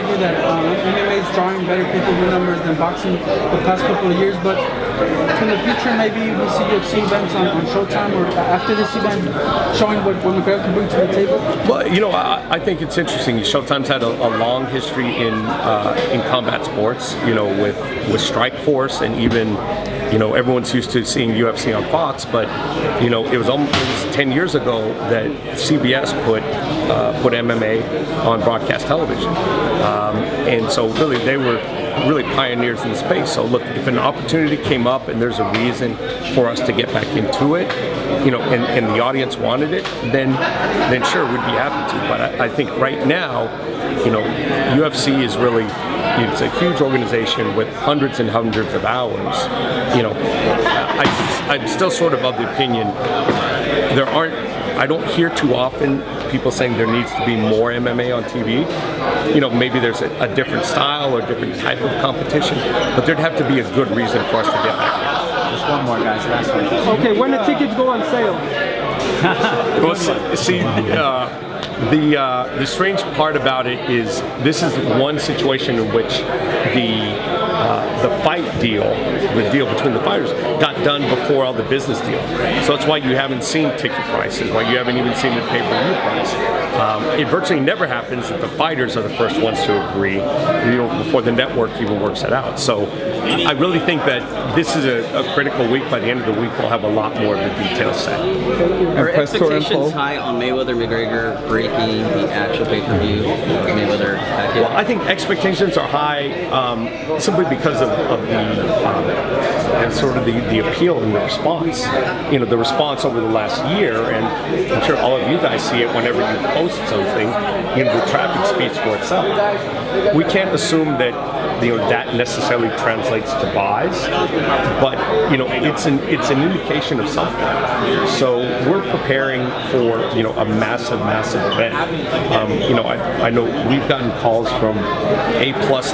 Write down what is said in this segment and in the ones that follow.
argue that MMA is drawing better pay-per-view numbers than boxing the past couple of years, but in the future maybe we see UFC events on Showtime or after this event showing what McGregor can bring to the table? Well, you know, I think it's interesting. Showtime's had a long history in combat sports, you know, with Strikeforce, and even, you know, everyone's used to seeing UFC on Fox, but, you know, it was 10 years ago that CBS put MMA on broadcast television, and so really they were really pioneers in the space. So look, if an opportunity came up and there's a reason for us to get back into it, you know, and the audience wanted it, then sure, we'd be happy to. But I think right now, you know, UFC is really, it's a huge organization with hundreds and hundreds of hours. You know, I'm still sort of the opinion I don't hear too often people saying there needs to be more MMA on TV. You know, maybe there's a different style or different type of competition, but there'd have to be a good reason for us to get back. Just one more, guys. Last one. Okay, when the tickets go on sale? Well, see, the strange part about it is this is one situation in which the fight deal, the deal between the fighters, got done before all the business deal. So that's why you haven't seen ticket prices, why you haven't even seen the pay-per-view price. It virtually never happens that the fighters are the first ones to agree, you know, before the network even works it out. So I really think that this is a critical week. By the end of the week, we'll have a lot more of the details set. Are expectations high on Mayweather-McGregor breaking the actual pay-per-view Mayweather package? Well, I think expectations are high simply because of and sort of the appeal and the response. You know, the response over the last year, and I'm sure all of you guys see it whenever you post something. You know, the traffic speaks for itself. We can't assume that, you know, that necessarily translates to buys, but, you know, it's an indication of something. So we're preparing for, you know, a massive event. You know, I know we've gotten calls from A+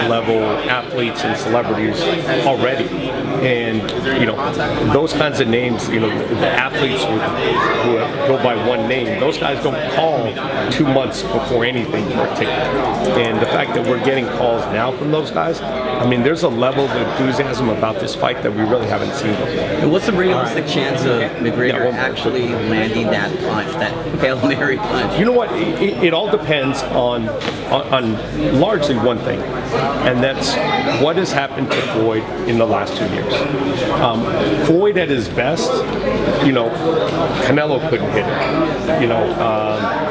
level athletes and celebrities already, and, you know, those kinds of names, you know, the athletes who go by one name, those guys don't call 2 months before anything for a ticket. And the fact that we're getting calls now from those guys, I mean, there's a level of enthusiasm about this fight that we really haven't seen before. And what's the realistic chance of McGregor actually landing that punch, that Hail Mary punch? You know what? It all depends on largely one thing, and that's what has happened to Floyd in the last 2 years. Floyd at his best, you know, Canelo couldn't hit him, you know,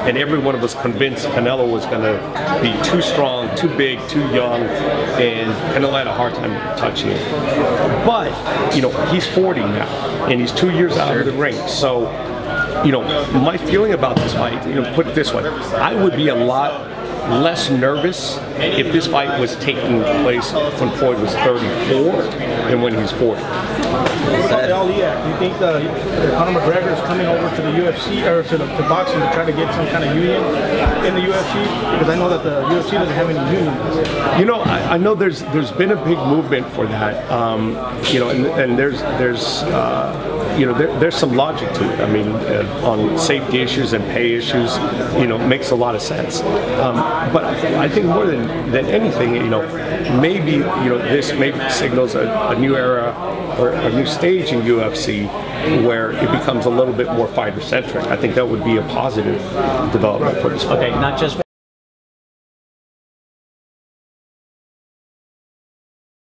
and everyone was convinced Canelo was going to be too strong, too big, too young, and Canelo had a hard time touching him. But, you know, he's 40 now, and he's 2 years out of the ring. So, you know, my feeling about this fight, you know, put it this way, I would be a lot less nervous if this fight was taking place when Floyd was 34 than when he's 40. Do you think Conor McGregor is coming over to the UFC or to boxing to try to get some kind of union in the UFC? Because I know that the UFC doesn't have any unions. You know, I know there's been a big movement for that. You know, and there's you know, there's some logic to it. I mean, on safety issues and pay issues, you know, makes a lot of sense. But I think more than anything, you know, maybe, you know, this maybe signals a new era or a new stage in UFC where it becomes a little bit more fighter-centric. I think that would be a positive development for this sport. Okay, not just